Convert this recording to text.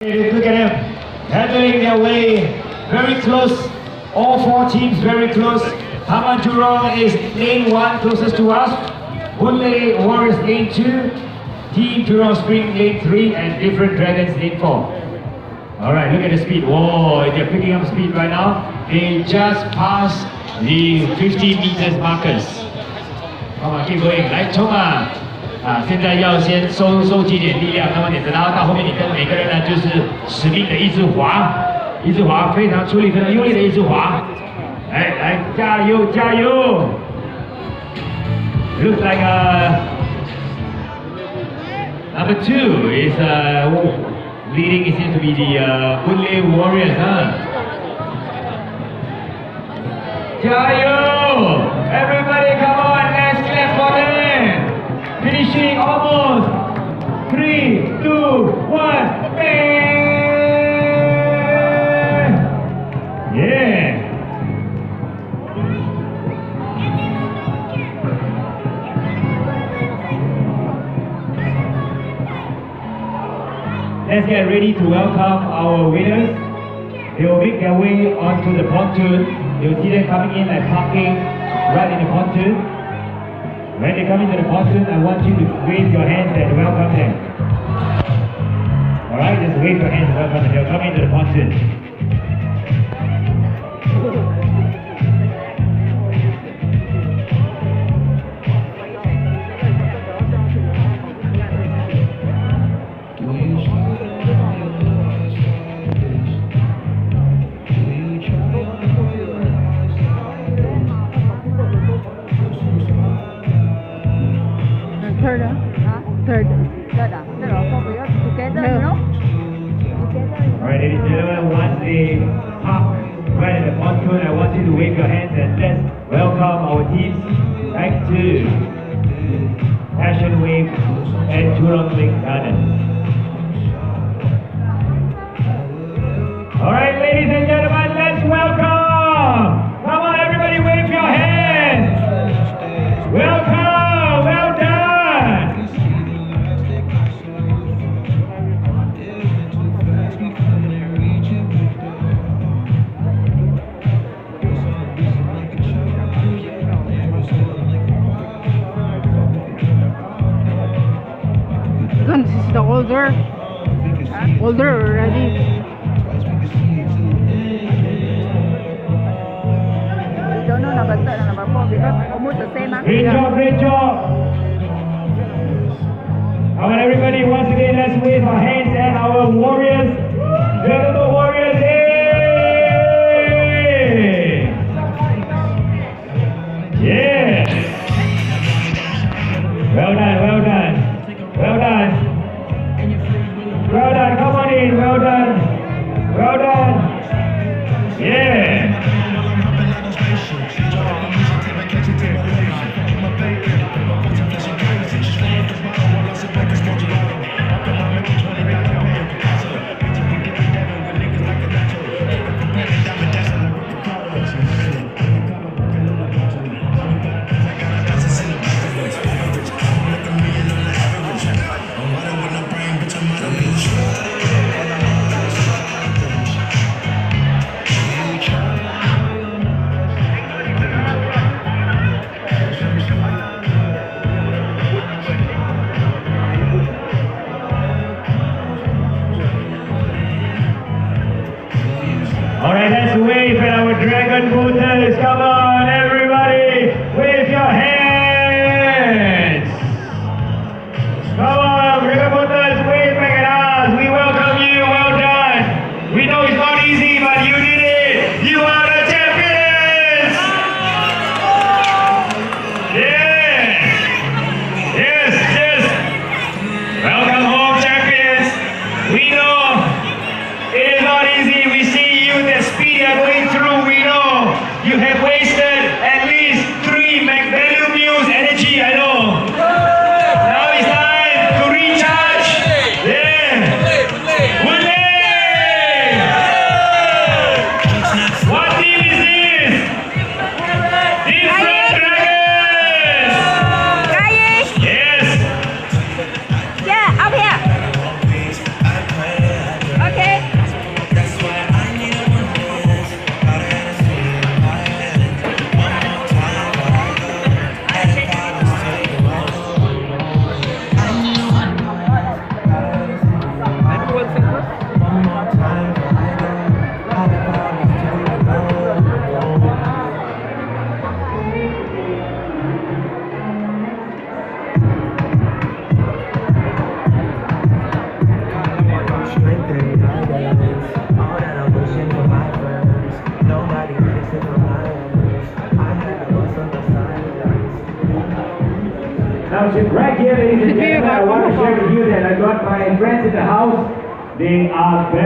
Look at them, handling their way very close. All four teams very close. Taman Jurong is lane 1 closest to us. Woodley Warriors lane 2. Team Jurong Spring lane 3 and Different Dragons lane 4. Alright, look at the speed. Whoa, they're picking up speed right now. They just passed the 50 meters markers. Come on, keep going. 来冲啊！现在要先收集点力量，那么你然后到后面你跟每个人呢就是使命的一直滑，非常出力、非常用力的一直滑。来，加油！ Looks like number 2 is leading. It seems to be the Woodley Warriors, huh? 加油 Everybody, come on, let's clap for them. Finishing almost. 3, 2, 1, bang! Yeah. Let's get ready to welcome our winners. They will make their way onto the pontoon. You will see them coming in and parking right in the pontoon. When they come into the pontoon, I want you to wave your hands and welcome them. Alright, just wave your hands and welcome them. They'll come into the pontoon. Third. Together, you know? Alright, ladies and gentlemen, once they park right at the pontoon, I want you to wave your hands and let's welcome our teams back to Passion Wave and Jurong Lake Gardens. Alright, ladies and gentlemen, let's welcome! Come on, everybody, wave your hands! Welcome! Well done! This is the older already. We don't know number 3 and number 4 because almost the same. Great job! Come on, everybody, once again, let's wave our hands at our warriors. Beautiful warriors, hey! Yes! Well done. Come on in, well done. Yeah! Alright, let's wave at our dragon booters. Come on, everybody, wave your hands. Come on, dragon booters, wave back at us. We welcome you. Well done. We know it's not easy, but you did it. You are the champions. Yes. Welcome home, champions. We know it is not easy. We see the speed you're going through, we know you have wasted at least 3 Mac Mules energy, I know. Now it's time to recharge. Yeah. Woodley! What team is this? Different Dragons! Yes! Yeah, up here. Now, right here, ladies and gentlemen, I want to share with you that I got my friends in the house. They are very